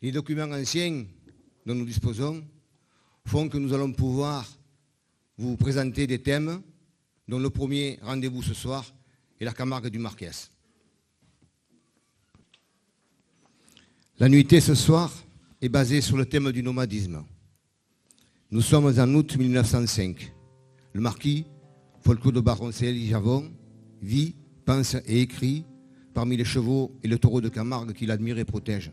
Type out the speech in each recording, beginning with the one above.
Les documents anciens dont nous disposons font que nous allons pouvoir vous présenter des thèmes dont le premier rendez-vous ce soir est la Camargue du Marquès. La nuitée ce soir est basée sur le thème du nomadisme. Nous sommes en août 1905. Le marquis Folco de Baroncel-Javon vit, pense et écrit parmi les chevaux et le taureau de Camargue qu'il admire et protège.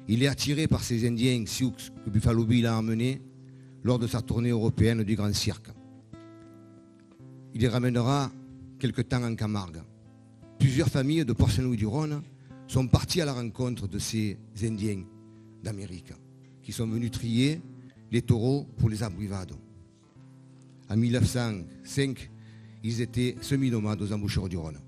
Il est attiré par ces Indiens Sioux que Buffalo Bill a emmenés lors de sa tournée européenne du Grand Cirque. Il les ramènera quelque temps en Camargue. Plusieurs familles de Port-Saint-Louis-du-Rhône sont parties à la rencontre de ces Indiens d'Amérique qui sont venus trier les taureaux pour les abrivades. En 1905, ils étaient semi-nomades aux embouchures du Rhône.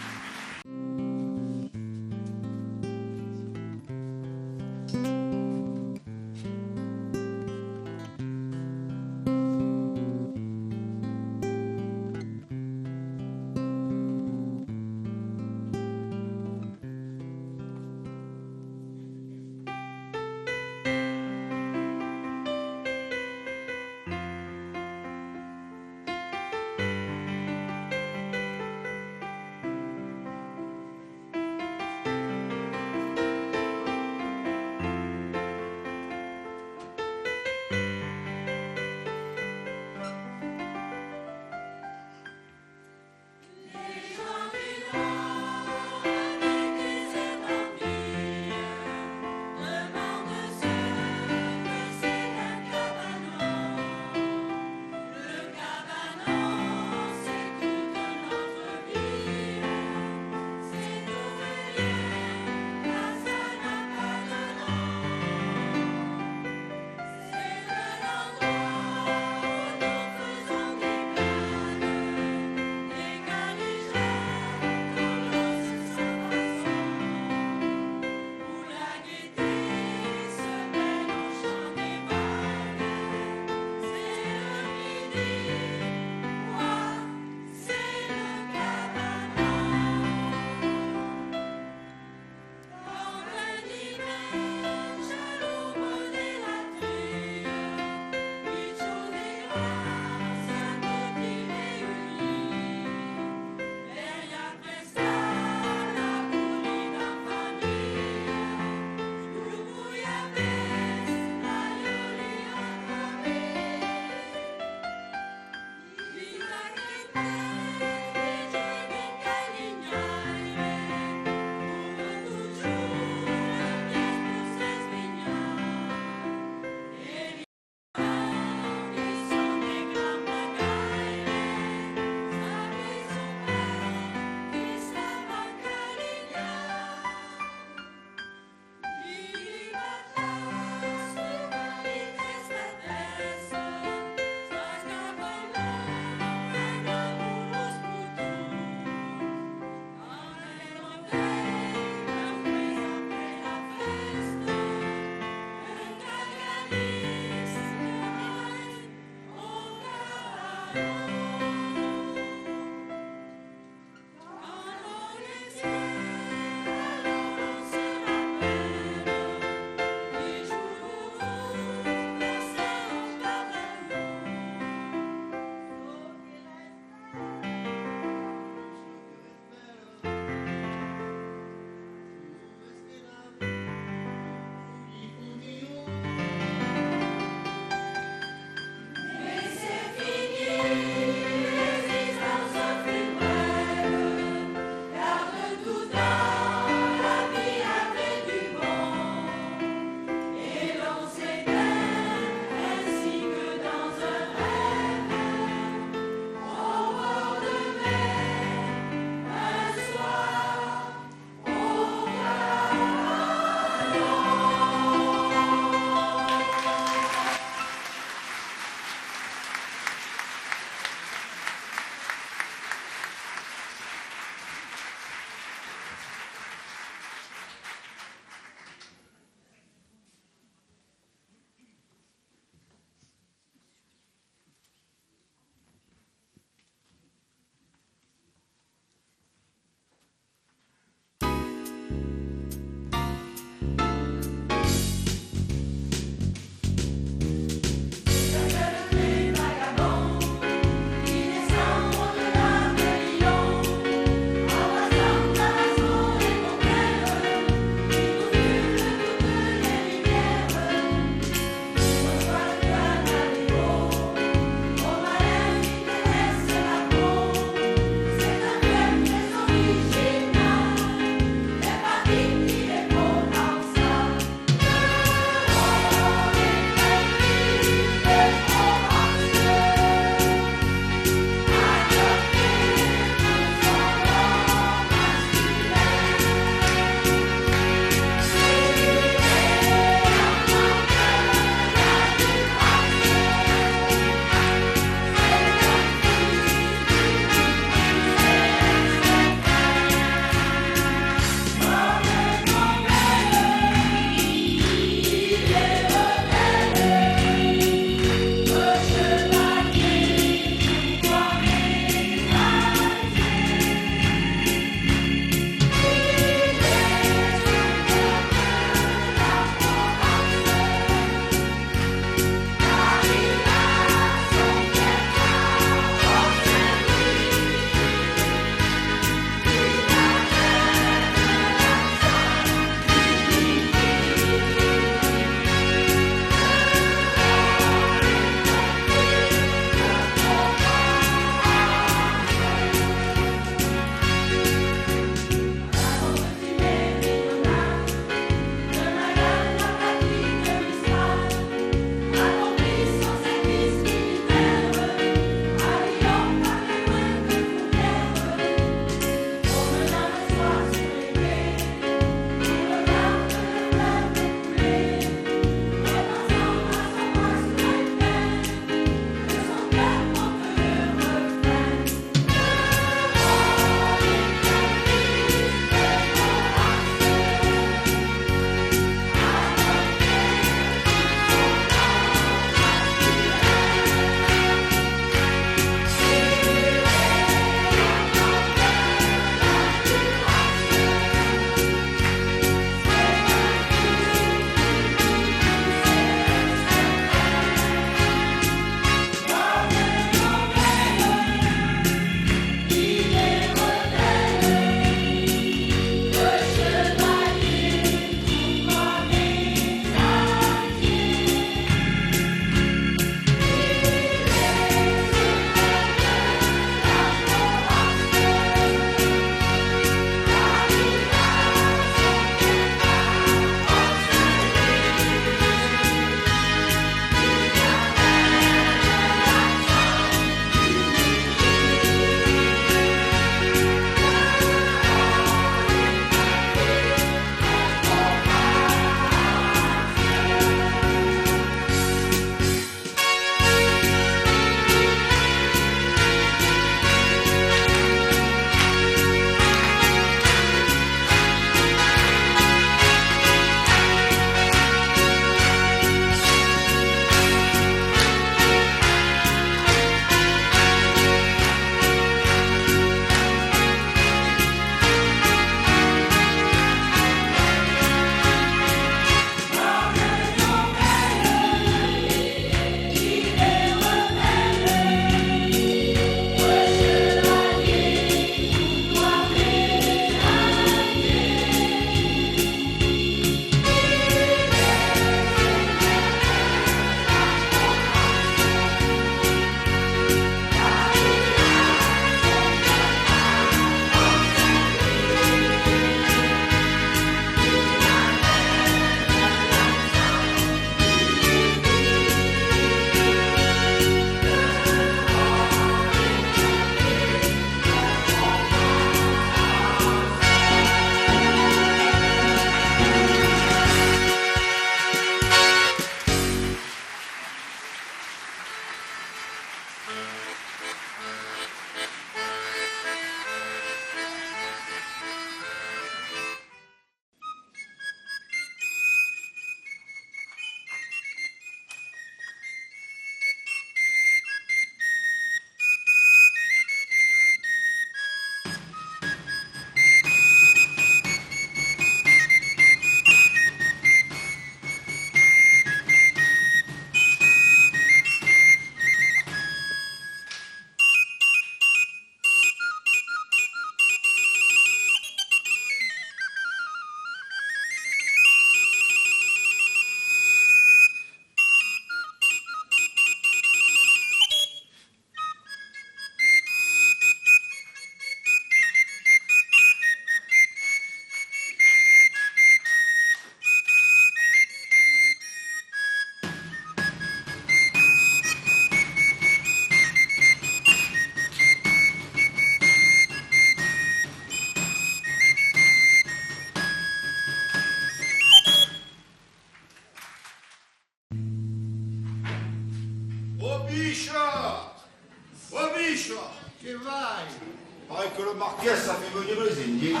Pareil que le Marquès, ça fait venir les Indiens.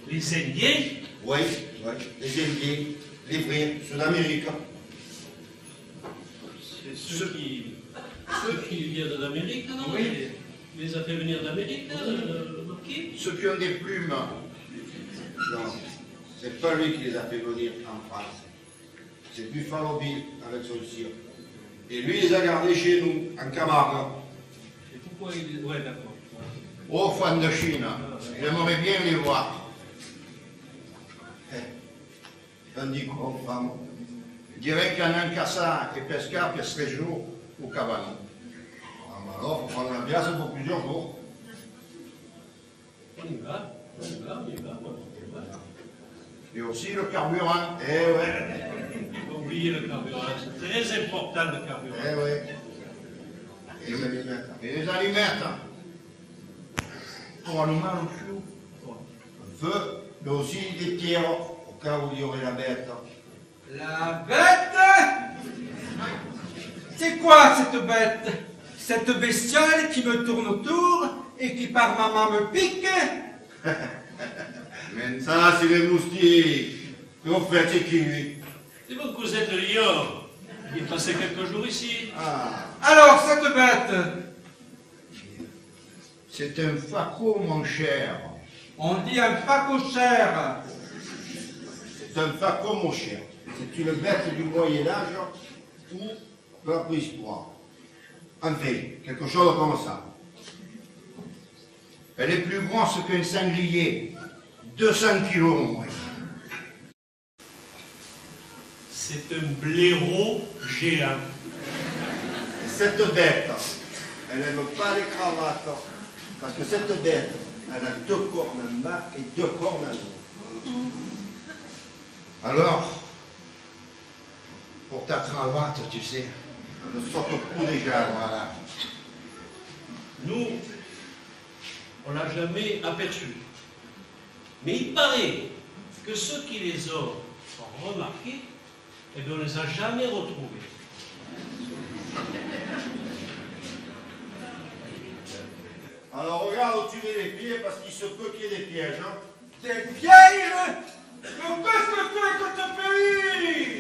Les Indiens? Oui, les Indiens, les vrais, ceux d'Amérique. C'est ceux qui viennent d'Amérique, non? Oui. Les a fait venir d'Amérique, le marquis? Ceux qui ont des plumes. Non, c'est pas lui qui les a fait venir en France. C'est Buffalo Bill avec son cire. Et lui, il les a gardés chez nous, en Camargue. Et pourquoi il... Ouais, d'accord. Oh, fan de Chine, j'aimerais bien les voir. On dit quoi aux femmes? Je dirais qu'il y en a un cassard et pescar pèserait jour au cabanon. Ah, mais alors, faut prendre la biasse pour plusieurs jours. On y va, on y va, on y va. Et aussi le carburant. Eh ouais. Faut pas oublier le carburant, c'est très important le carburant. Eh ouais. Et les allumettes. Et les allumettes. Pour allumer le feu. Le feu, mais aussi des pierres, au cas où il y aurait la bête. La bête? C'est quoi cette bête? Cette bestiole qui me tourne autour et qui par maman me pique? Mais ça, c'est les moustiques. Et au fait, c'est qui lui? C'est mon cousin de Lyon. Il passait quelques jours ici. Ah, Alors cette bête? c'est un faco, mon cher. On dit un facochère. C'est un faco, mon cher. C'est une bête du Moyen-Âge ou de la préhistoire. Enfin, quelque chose comme ça. Elle est plus grosse qu'un sanglier. 200 kilos au moins. C'est un blaireau géant. Cette bête, elle n'aime pas les cravates. Parce que cette bête, elle a 2 cornes en bas et 2 cornes en haut. Alors, pour ta cravate, tu sais, elle sort au cou déjà, voilà. Nous, on l'a jamais aperçu. Mais il paraît que ceux qui les ont remarqués, eh bien, on ne les a jamais retrouvés. Alors regarde où tu mets les pieds parce qu'il se peut qu'il y ait des pièges. Hein. Des pièges? Mais qu'est-ce que c'est que ce pays?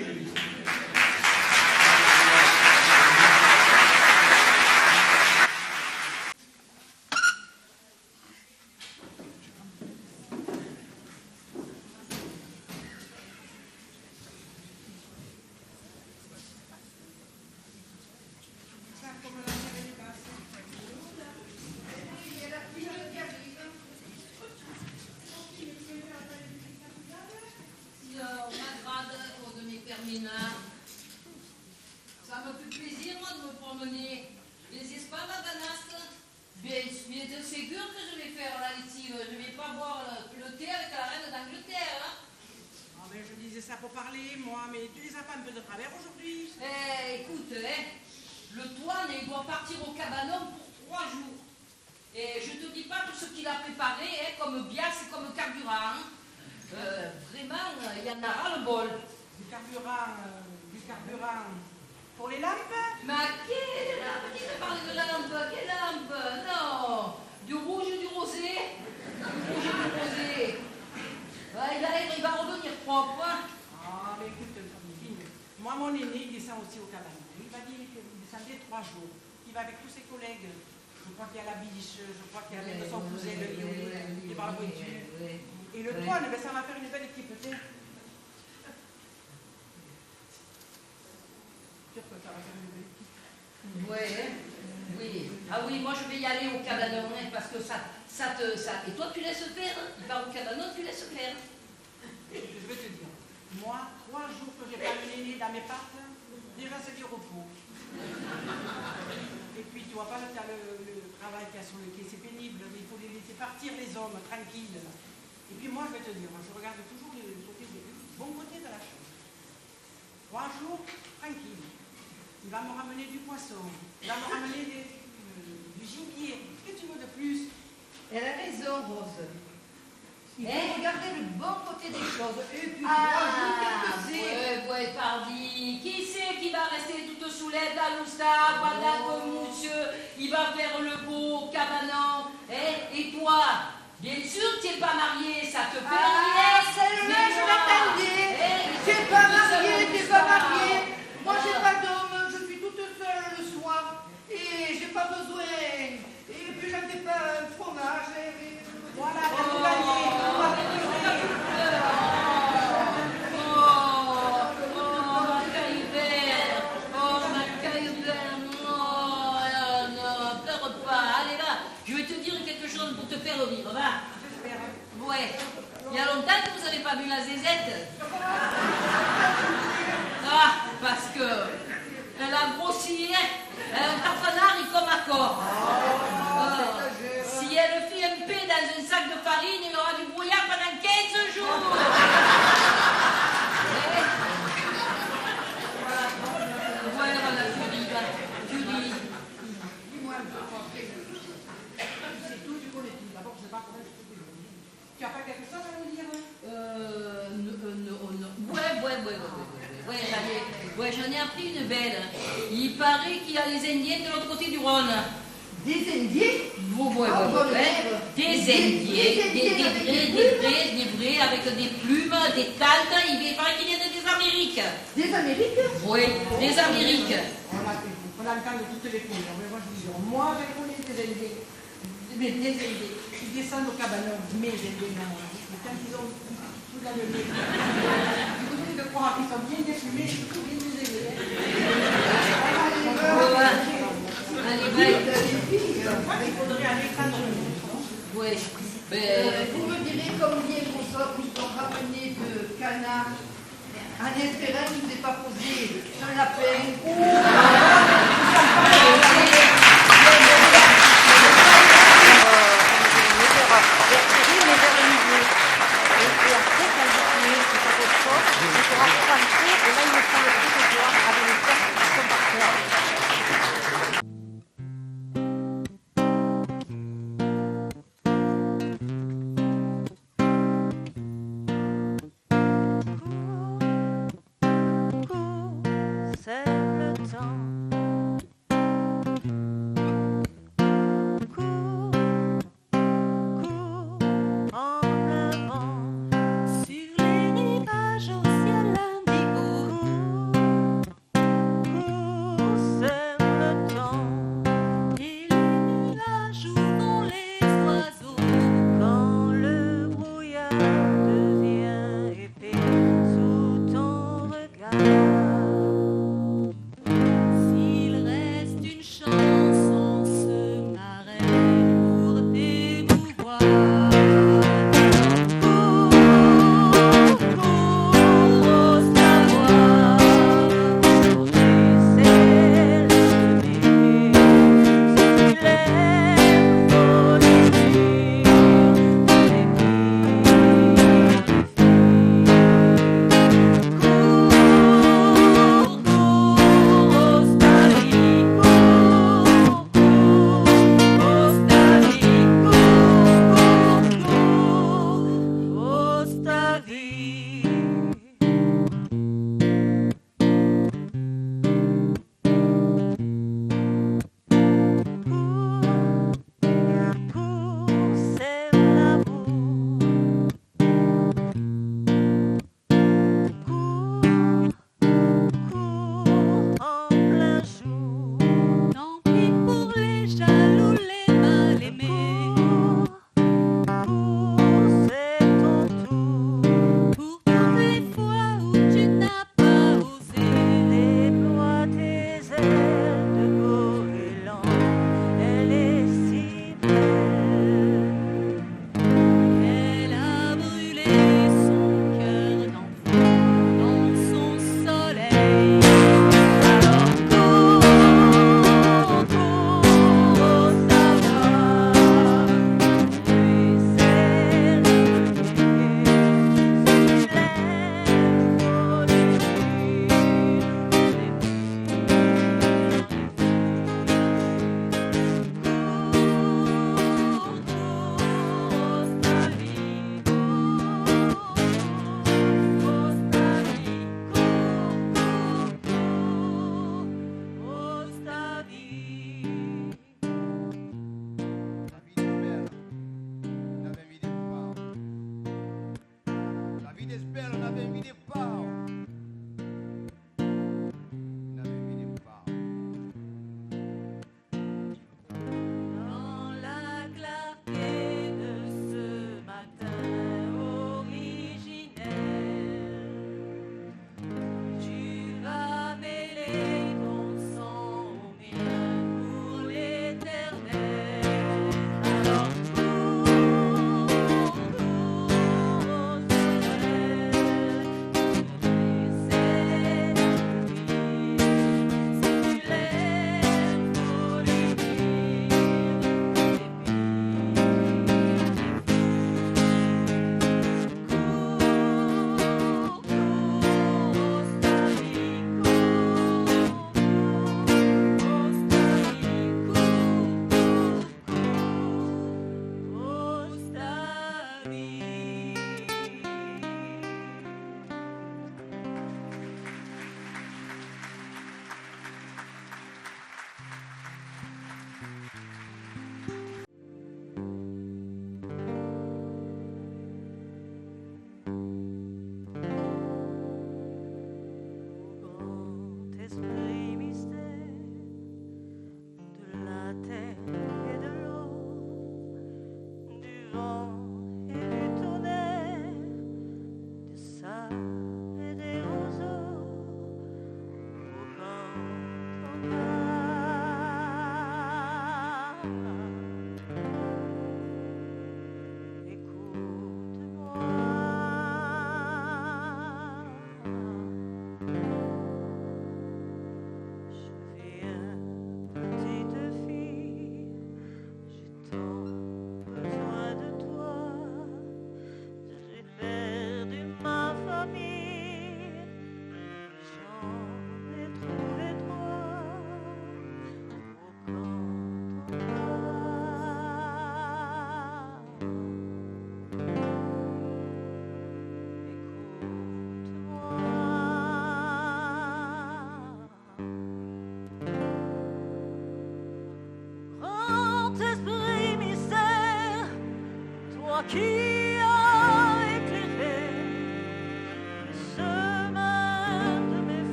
Ça me fait plaisir, moi, de me promener. N'est-ce pas, ma ganasse? Bien c'est sûr que je vais faire là, ici. Je ne vais pas boire le thé avec la reine d'Angleterre. Hein. Ah ben, je disais ça pour parler, moi, mais tu les as pas un peu de travers aujourd'hui? Écoute, le Toine, il doit partir au cabanon pour 3 jours. Et je te dis pas tout ce qu'il a préparé, comme biasse et comme carburant. Vraiment, il y en a ras-le-bol. Du carburant pour les lampes? Mais quelle lampe? Qui te parle de lampe? Quelle lampe? Non, du rouge et du rosé. Du rouge et du rosé. Il va revenir propre. Hein. Ah, mais écoute, Christine, moi, mon aîné, il descend aussi au cabanon. Il m'a dit qu'il descendait 3 jours. Il va avec tous ses collègues. Je crois qu'il y a la biche, je crois qu'il y a son cousin, les barboitus. Et le Toine, ben, ça va faire une belle équipe, tu sais. Sûr que ça va faire une belle équipe. Oui. Ah oui, moi je vais y aller au cabanon, hein, parce que ça. Et toi tu laisses faire, hein. Il va au cabanon, tu laisses faire. Je vais te dire, moi, 3 jours que j'ai pas le néné dans mes pattes, déjà c'est du repos. Et puis tu vois pas le travail qu'il y a sur le quai, c'est pénible, il faut les laisser partir les hommes, tranquilles. Et puis moi je vais te dire, je regarde toujours le bon côté de la chose. 3 jours, tranquille. Il va me ramener du poisson, il va me ramener du gibier. Qu'est-ce que tu veux de plus? Elle a raison, Rose. Il faut regarder le bon côté des choses. Et puis, ouais, pardi. Qui c'est qui va rester toute soulette à l'ousta pendant que monsieur, il va faire le beau cabanon? Et toi, bien sûr que tu n'es pas marié, ça te fait rien. Celle-là, je l'attendais. T'es pas marié, t'es pas marié. Moi, j'ai pas d'homme, je suis toute seule le soir. Et j'ai pas besoin. Et puis, j'en fais pas un fromage. Voilà, t'as tout gagné. Je vais te dire quelque chose pour te faire rire, va. Ouais. Il y a longtemps que vous n'avez pas vu la zézette. Ah, parce que elle a grossi, hein. Un tafanard, il comme à corps. Si elle fait un P dans un sac de farine, il y aura du brouillard pendant 15 jours. Voilà, tu dis, va. Tu dis. Dis-moi un peu, c'est tout du collectif. D'abord, je sais pas comment je peux dire. Tu as pas quelque chose à nous dire? Ouais, j'en ai appris une belle. Il paraît qu'il y a les Indiens de l'autre côté du Rhône. Des Indiens? Des Indiens, des vrais, avec des plumes, des tantes. Il paraît qu'ils viennent des Amériques. Des Amériques? Oui, des Amériques. On entend de toutes les couleurs. Mais moi, je dis, moi, je connais des Indiens. Mais des Indiens. Ils descendent au cabanon, mes Indiens, non. Mais quand ils ont tout dans le nez, ils continuent de croire qu'ils sont bien défumés, tout bien désolés. Allez, Je crois qu'il faudrait aller prendre une. ouais. Vous me direz combien vous ont ramené de canards. En espérant que je ne vous ai pas posé un lapin. C'est le temps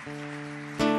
Thank you.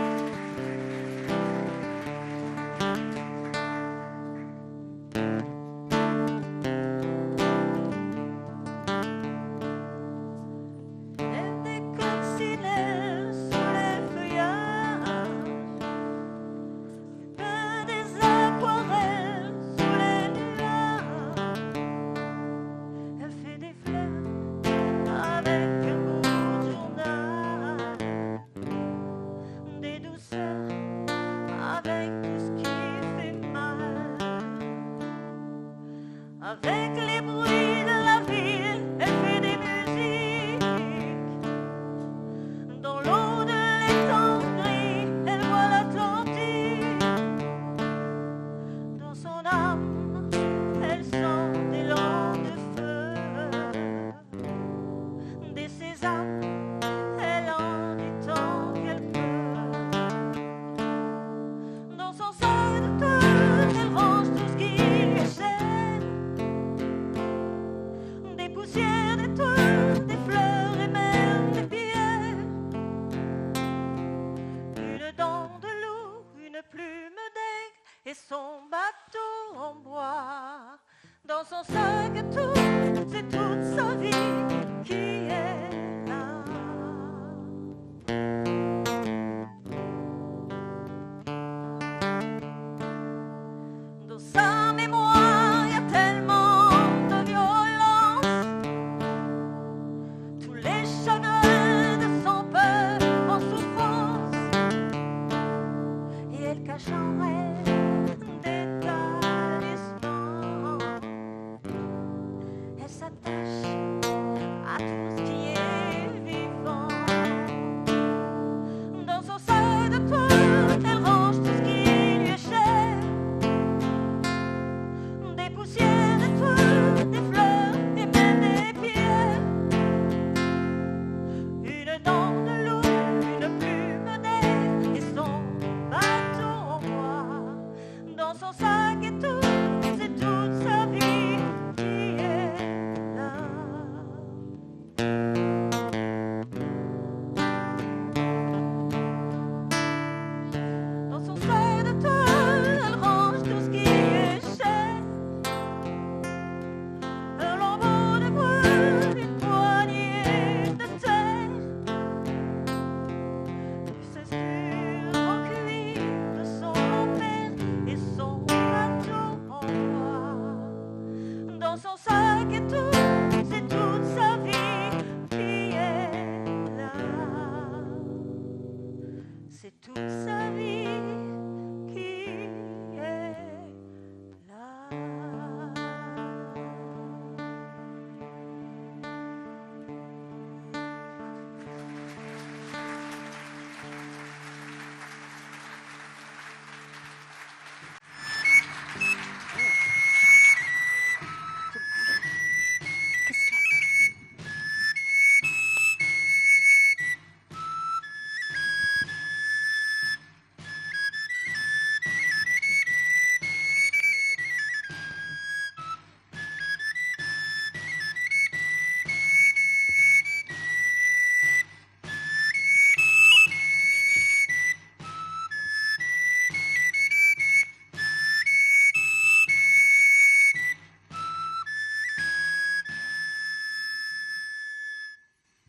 et son bateau en bois. Dans son sac à tout, c'est toute sa vie qui est là. Dans sa mémoire, il y a tellement de violence. Tous les chagrins de son peuple en souffrance. Et elle cache en elle des talismans. Elle s'attache à tout ce qui est vivant. Dans son sac de toile, elle range tout ce qui lui est cher. Des poussières, des toiles, des fleurs et même des pierres. Une dent de loup, une plume d'air et son bateau en bois. Dans son sac et tout, c'est toute sa vie qui est là. Dans son sac de toile, elle range tout ce qui est cher. Un lambeau de bois, une poignée de terre. Ses cestures en cuir de son père et son bateau en bois. Dans son sac et tout, c'est toute sa vie qui est là. C'est toute sa vie qui est là.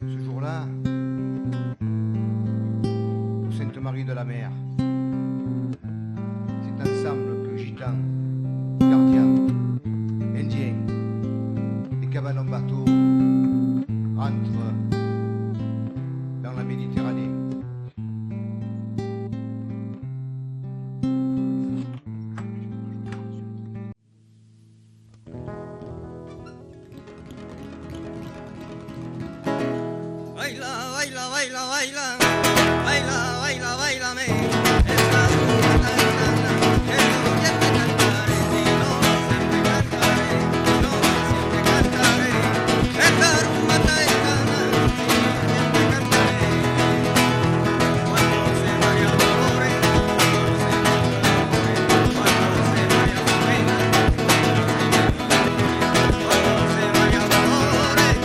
Ce jour-là, au Sainte-Marie de la Mer, c'est ensemble que gitans, gardiens, indiens et cabanes en bateau entrent dans la Méditerranée. Baila, baila, baila, baila, baila, baila, bailame. Esta rumba taitana, que no siempre cantaré, si no siempre cantaré, no siempre cantaré. Esta rumba taitana, si no siempre cantaré. Cuando se vaya dolores, cuando se vaya pena, cuando se vaya dolores.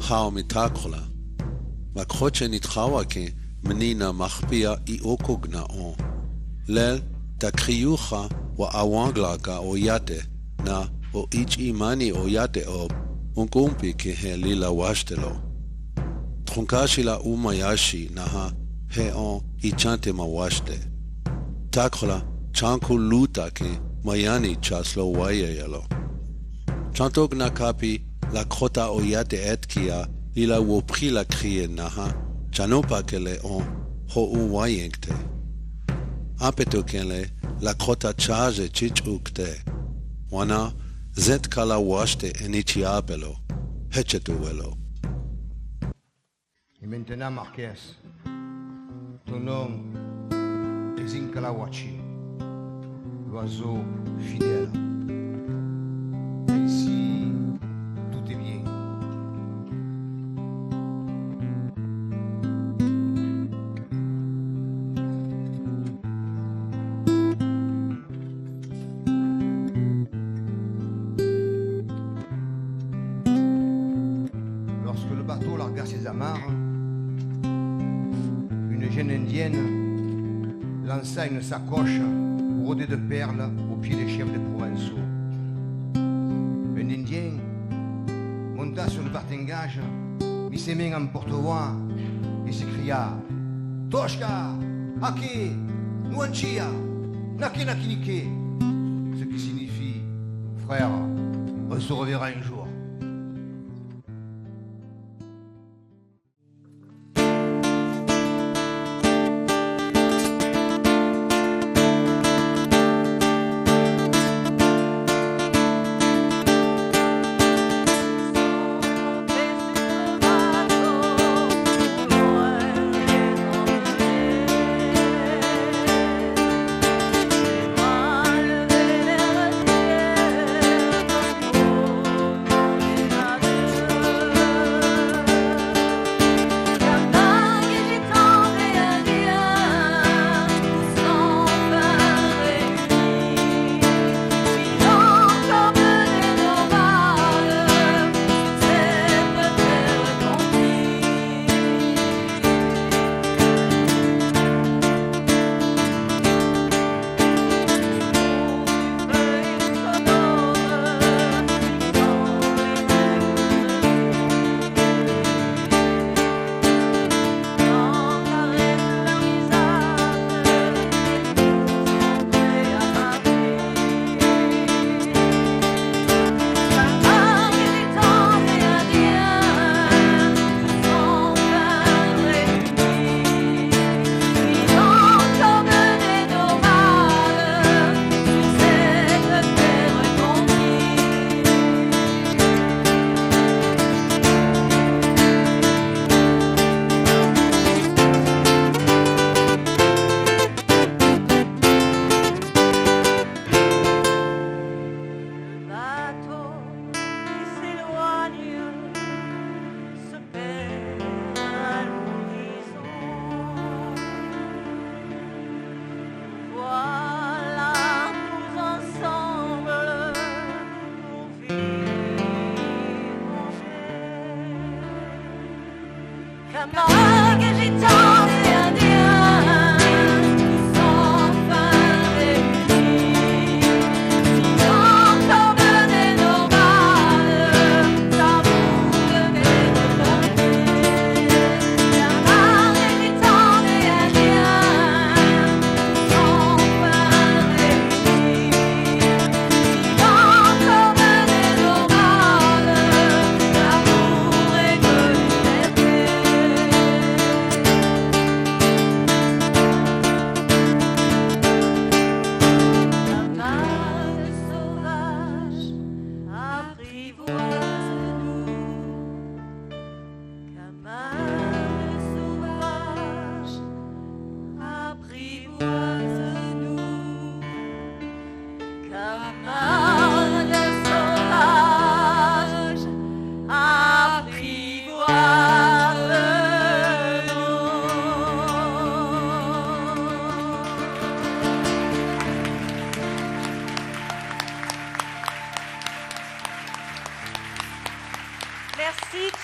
חאו מתאכלה. לקחות שנתחאווה כמנינה מחפיה איאוקו גנאו. ליל תקחיוכה ואוואנגלקה או יתה, נא או איץ' אימני או יתה או ונקומפי כהלילה וושתלו. תחונקה שלה אומיישי נאה האו איצ'נטה מוושתה. תאכלה צ'אנקו לוטה כמייני צ'סלו וייילו. צ'אנטו גנקפי לקחותה או יתה אתקיה לילה וופחילה קחיה נאה צ'נופה כלה או הו וייינקתה. אפתו כלה לקחותה צ'אז'ה צ'יצ'וקתה. ונה זת קלה וושתה אניצ'יאפלו. הצ'תו ולו. Et maintenant, Marquez, ton nom est Zinkalawachi, l'oiseau fidèle. Ici, tout est bien. Lorsque le bateau largua ses amarres, une jeune indienne lança une sacoche brodée de perles aux pieds des chefs des provençaux. Un Indien monta sur le bastingage, mit ses mains en porte-voix et s'écria « Toshka, Ake, Nuanchia, Nake Nakinike » ce qui signifie « Frère, on se reverra un jour ». Loin, lever vers le ciel,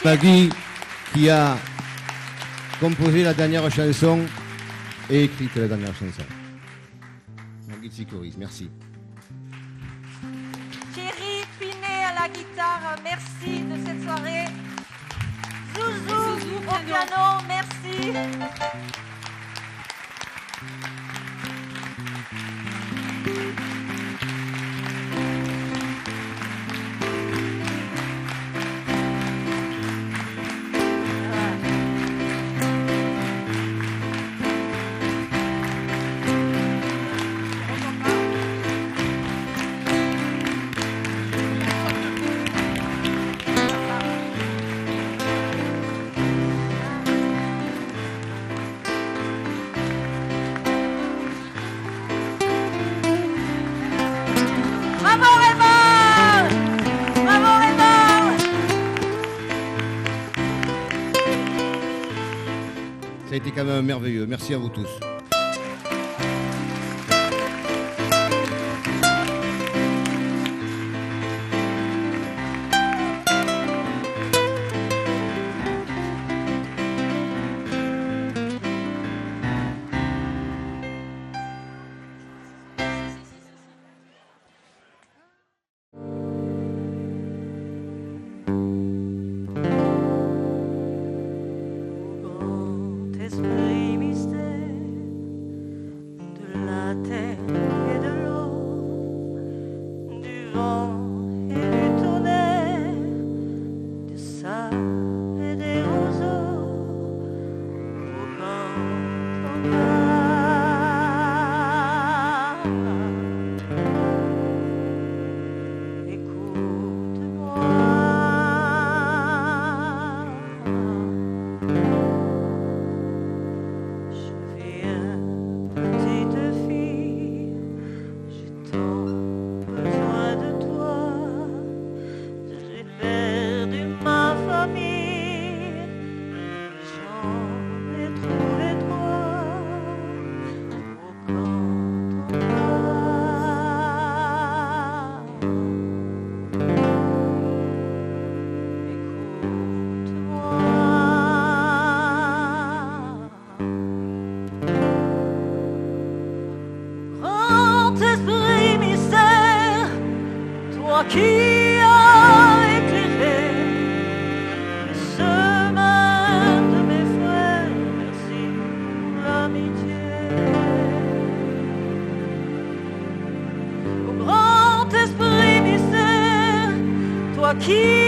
Maggie qui a composé la dernière chanson et écrite la dernière chanson. Maggie Tsikoris, merci. Thierry Finet à la guitare, merci de cette soirée. Zouzou au piano, merci. Ça a été quand même merveilleux. Merci à vous tous. Esprit mystère de la terre et de l'eau, du vent et du tonnerre, du sable et des roseaux, au grand qui a éclairé le chemin de mes frères, merci pour l'amitié. Au grand esprit mystère, toi qui